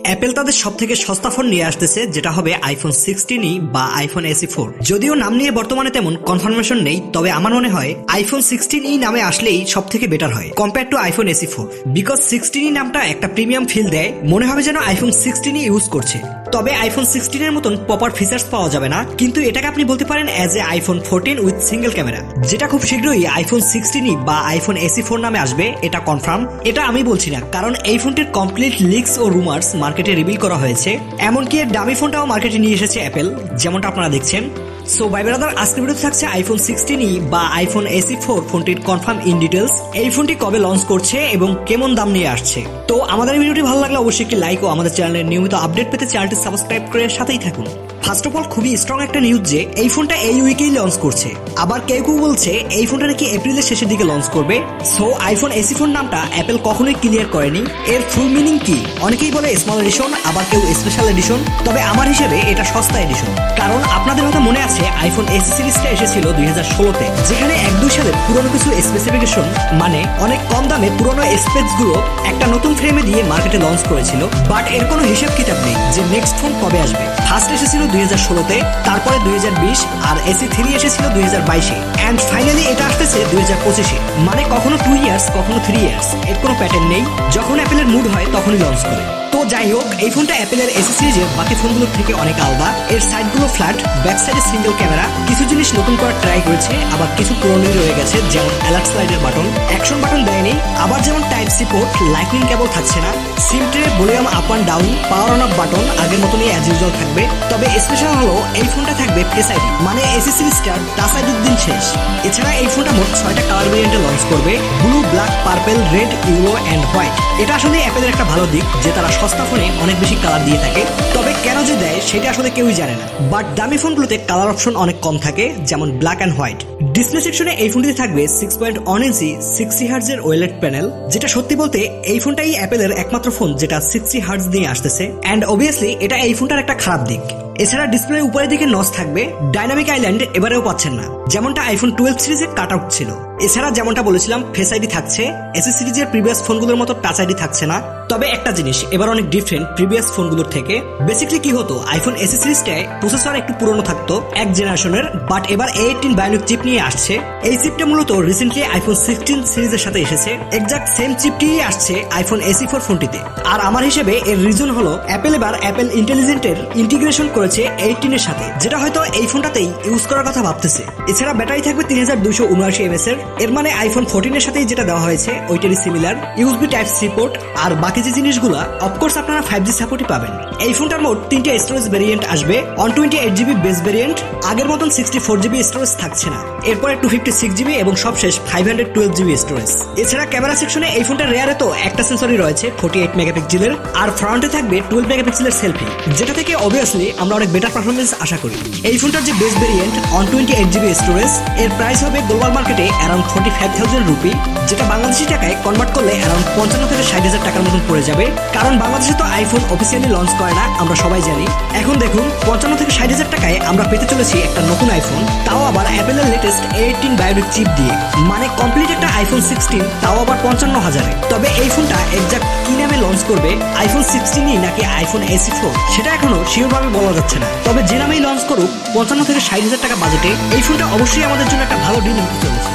Apple তাদের সবথেকে সস্তা ফোন নিয়ে আসতেছে, যেটা হবে আইফোন 16 বা আইফোন SE4। যদিও নাম নিয়ে বর্তমানে তেমন কনফার্মেশন নেই, তবে আমার মনে হয় আইফোন 16 নামে আসলেই সব থেকে বেটার হয় compare to iPhone SE4। Because 16 নামটা একটা প্রিমিয়াম ফিল দেয়, মনে হবে যেন আইফোন 16 ইউজ করছে। তবে আইফোন 16 এর মতন প্রপার ফিচার্স পাওয়া যাবে না, কিন্তু এটাকে আপনি বলতে পারেন as a iPhone 14 with single camera, যেটা খুব শীঘ্রই আইফোন 16 বা আইফোন SE4 নামে আসবে। এটা কনফার্ম, এটা আমি বলছি না, কারণ এই ফোনটির কমপ্লিট লিকস ও রুমার্স মার্কেটে রিভিল করা হয়েছে। এমনকি এর দামি ফোনটাও মার্কেটে নিয়ে এসেছে অ্যাপেল, যেমনটা আপনারা দেখছেন। সো বাই ব্রাদার, আজকের ভিডিওতে থাকছে আইফোন 16 বা আইফোন SE4 ফোনটির কনফার্ম ইন ডিটেলস, এই ফোনটি কবে লঞ্চ করছে এবং কেমন দাম নিয়ে আসছে। তো আমাদের ভিডিওটি ভালো লাগলে অবশ্যই একটি লাইক ও আমাদের চ্যানেলের নিয়মিত আপডেট পেতে চ্যানেলটি সাবস্ক্রাইব করে সাথেই থাকুন। ফার্স্ট অফ অল, খুবই স্ট্রং একটা নিউজ যে এই ফোনটা এই উইকেই লঞ্চ করছে। আবার কেউ কেউ বলছে এই ফোনটা নাকি এপ্রিলের শেষের দিকে লঞ্চ করবে। সো আইফোন SE4 নামটা অ্যাপেল কখনোই ক্লিয়ার করেনি এর ফুল মিনিং কি। অনেকেই বলে স্মল এডিশন, আবার কেউ স্পেশাল এডিশন, তবে আমার হিসেবে এটা সস্তা এডিশন। কারণ আপনাদের হয়তো মনে আছে আইফোন SE সিরিজটা এসেছিল 2016-তে, যেখানে 1-2 সালের পুরনো কিছু স্পেসিফিকেশন মানে অনেক কম দামে পুরনো স্পেকস গুলো একটা নতুন ফ্রেমে দিয়ে মার্কেটে লঞ্চ করেছিল। বাট এর কোনো হিসাব কিতাব নেই যে নেক্সট ফোন কবে আসবে। ফার্স্ট এসেছিল 2016-তে, তারপরে 2020, আর SE3 এসেছিল 2022-এ, এন্ড ফাইনালি এটা আসতেছে 2025-এ। মানে কখনো 2 ইয়ার্স, কখনো 3 ইয়ার্স, এর কোনো প্যাটার্ন নেই। যখন অ্যাপেলের মুড হয় তখনই লঞ্চ করে। তো যাই হোক, এই ফোনটা অ্যাপেলের SE সিরিজের বাকি ফোনগুলোর থেকে অনেক আলাদা। এর সাইডগুলো ফ্ল্যাট, ব্যাক সাইডে সিঙ্গেল ক্যামেরা। কিছু জিনিস নতুন করার ট্রাই করেছে, আবার কিছু পুরনোই রয়ে গেছে, যেমন অ্যালার্ট স্লাইডের বাটন, অ্যাকশন বাটন দেয়নি। আবার যেমন টাইপ সি পোর্ট, লাইটনিং কেবল থাকছে না। সিম tray, volume up and down, power on of button আগের মতনই অ্যাজ ইউজুয়াল থাকবে। তবে স্পেশাল হলো এই ফোনটা থাকবে ফেস আইডি, মানে SE সিরিজটার টাচ আইডির দিন শেষ। এছাড়া এই ফোনটা মোট 6টা কালার ভেরিয়েন্টে লঞ্চ করবে: blue, black, purple, red, yellow and white. এটা আসলে অ্যাপেলের একটা ভালো দিক যে তারা সস্তা ফোনে অনেক বেশি কালার দিয়ে থাকে। তবে কেন যে দেয় সেটা আসলে কেউই জানে না। বাট দামি ফোনগুলোতে কালার অপশন অনেক কম থাকে, যেমন ব্ল্যাক এন্ড হোয়াইট। ডিসপ্লে সেকশনে এই ফোনটিতে থাকবে 6.1 ইঞ্চি 60 হার্টজের ওয়েলেড প্যানেল, যেটা সত্যি বলতে এই ফোনটাই অ্যাপেলের একমাত্র ফোন যেটা 60 হার্টজ দিয়ে আসতেছে। এন্ড অবভিয়াসলি এটা এই ফোনটার একটা খারাপ দিক। এছাড়া ডিসপ্লের উপরের দিকে নচ থাকবে, ডাইনামিক আইল্যান্ড এবারেও পাচ্ছেন না, যেমনটা আইফোন 12 সিরিজে কাট আউট ছিল। এছাড়া যেমনটা বলেছিলাম ফেস আইডি থাকছে, SE সিরিজের প্রিভিয়াস ফোনগুলোর মতো টাচ আইডি থাকছে না। তবে একটা জিনিস এবার অনেক ডিফারেন্ট প্রিভিয়াস ফোনগুলোর থেকে। বেসিক্যালি কি হতো, আইফোন SE সিরিজটায় প্রসেসর একটু পুরনো থাকতো, এক জেনারেশনের, বাট এবার A18 বায়োনিক চিপ নিয়ে আসছে। এই চিপটা মূলত রিসেন্টলি আইফোন 16 সিরিজের সাথে এসেছে। এক্সাক্ট সেম চিপটি আসছে আইফোন SE4 ফোনটিতে। আর আমার হিসেবে এর রিজন হলো অ্যাপেল এবার অ্যাপেল ইন্টেলিজেন্টের ইন্টিগ্রেশন করেছে 18 এর সাথে, যেটা হয়তো এই ফোনটাতেই ইউজ করার কথা ভাবতেছে। এছাড়া ব্যাটারি থাকবে 3279 mAh এর, এর মানে আইফোন 14 এর সাথেই যেটা দেওয়া হয়েছে ওইটারই similar. USB type C port, আর বাকি যে জিনিসগুলা অফকোর্স আপনারা 5G সাপোর্টই পাবেন। এই ফোনটার মোট 3টে স্টোরেজ ভেরিয়েন্ট আসবে। 128GB বেস ভেরিয়েন্ট, আগের মতন 64GB স্টোরেজ থাকছে না, এরপরে 256GB এবং সবশেষ 512GB স্টোরেজ। এছাড়া ক্যামেরা সেকশনে এই ফোনটার রেয়ারে তো একটা সেন্সরই রয়েছে 48 মেগাপিক্সেলের, আর ফ্রন্টে থাকবে 12 মেগাপিক্সেলের সেলফি, যেটা থেকে অবভিয়াসলি আমরা অনেক বেটার পারফরমেন্স আশা করি। এই ফোনটার যে বেস ভেরিয়েন্ট 128GB স্টোরেজ, এর প্রাইস হবে গ্লোবাল মার্কেটে অ্যারাউন্ড 45,000 রুপি, যেটা বাংলাদেশি টাকায় কনভার্ট করলে অ্যারাউন্ড 55 থেকে 60,000 টাকার মতন পড়ে যাবে। কারণ বাংলাদেশে তো আইফোন অফিসিয়ালি লঞ্চ করে না, আমরা সবাই জানি। এখন দেখুন 55 থেকে 60,000 টাকায় আমরা পেতে চলেছি একটা নতুন আইফোন, তাও আবার অ্যাপেলের লেটেস্ট A18 বায়োনিক চিপ দিয়ে, মানে কমপ্লিট একটা আইফোন 16, তাও আবার 55,000-এ। তবে এই ফোনটা এক্সাক্ট কি নামে লঞ্চ করবে, আইফোন 16 নাকি আইফোন SE4, সেটা এখনো শিওর ভাবে বলা যাচ্ছে না। তবে যে নামেই লঞ্চ করুক 55 থেকে 60,000 টাকা বাজেটে এই ফোনটা অবশ্যই আমাদের জন্য একটা ভালো ডিল হতে চলেছে।